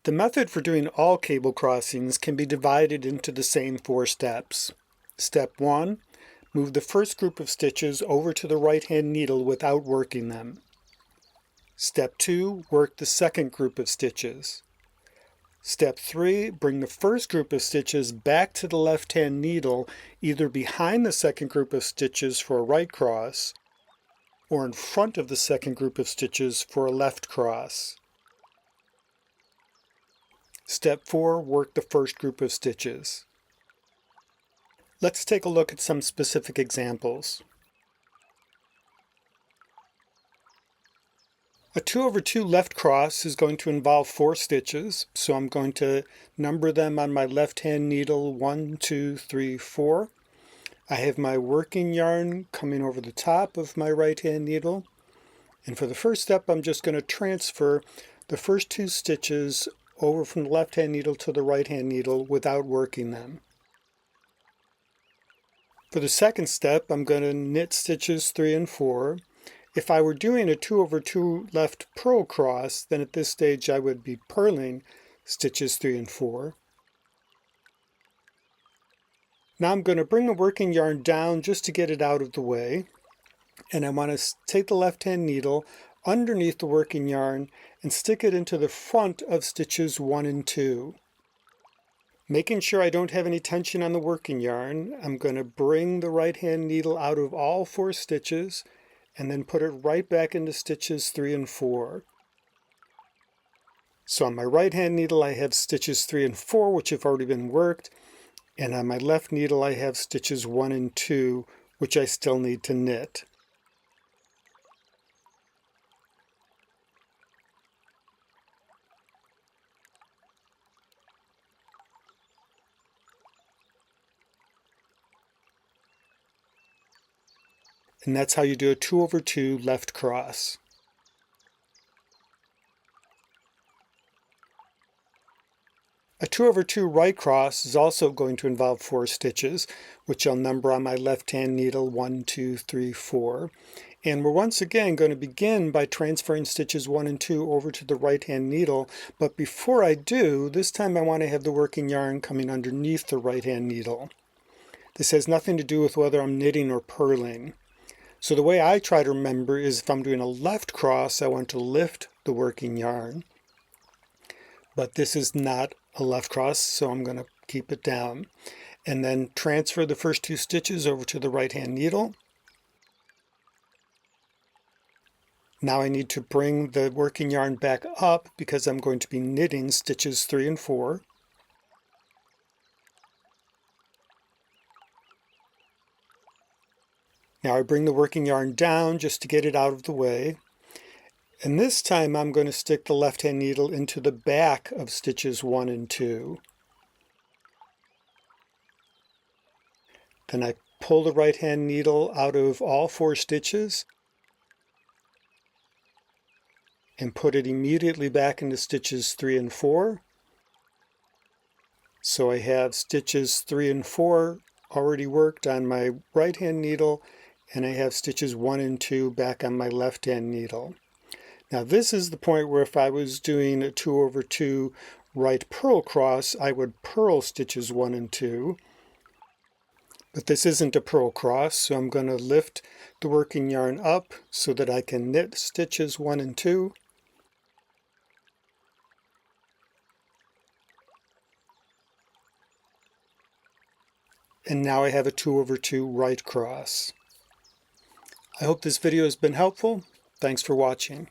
The method for doing all cable crossings can be divided into the same 4 steps. Step 1. Move the first group of stitches over to the right-hand needle without working them. Step 2. Work the second group of stitches. Step 3. Bring the first group of stitches back to the left-hand needle, either behind the second group of stitches for a right cross, or in front of the second group of stitches for a left cross. Step 4. Work the first group of stitches. Let's take a look at some specific examples. A 2/2 left cross is going to involve 4 stitches, so I'm going to number them on my left-hand needle 1, 2, 3, 4. I have my working yarn coming over the top of my right-hand needle, and for the first step I'm just going to transfer the first 2 stitches over from the left-hand needle to the right-hand needle without working them. For the second step I'm going to knit stitches 3 and 4. If I were doing a 2/2 left purl cross, then at this stage I would be purling stitches 3 and 4. Now I'm going to bring the working yarn down just to get it out of the way, and I want to take the left-hand needle underneath the working yarn and stick it into the front of stitches 1 and 2. Making sure I don't have any tension on the working yarn, I'm going to bring the right-hand needle out of all 4 stitches and then put it right back into stitches 3 and 4. So on my right-hand needle I have stitches 3 and 4, which have already been worked, and on my left needle I have stitches 1 and 2, which I still need to knit. And that's how you do a 2/2 left cross. A 2/2 right cross is also going to involve 4 stitches, which I'll number on my left-hand needle 1, 2, 3, 4. And we're once again going to begin by transferring stitches 1 and 2 over to the right-hand needle, but before I do, this time I want to have the working yarn coming underneath the right-hand needle. This has nothing to do with whether I'm knitting or purling. So the way I try to remember is if I'm doing a left cross, I want to lift the working yarn. But this is not a left cross, so I'm going to keep it down. And then transfer the first 2 stitches over to the right-hand needle. Now I need to bring the working yarn back up because I'm going to be knitting stitches 3 and 4. Now I bring the working yarn down just to get it out of the way. And this time I'm going to stick the left-hand needle into the back of stitches 1 and 2. Then I pull the right-hand needle out of all 4 stitches and put it immediately back into stitches 3 and 4. So I have stitches 3 and 4 already worked on my right-hand needle, and I have stitches 1 and 2 back on my left-hand needle. Now this is the point where if I was doing a 2/2 right purl cross, I would purl stitches 1 and 2. But this isn't a purl cross, so I'm going to lift the working yarn up so that I can knit stitches 1 and 2. And now I have a 2/2 right cross. I hope this video has been helpful. Thanks for watching.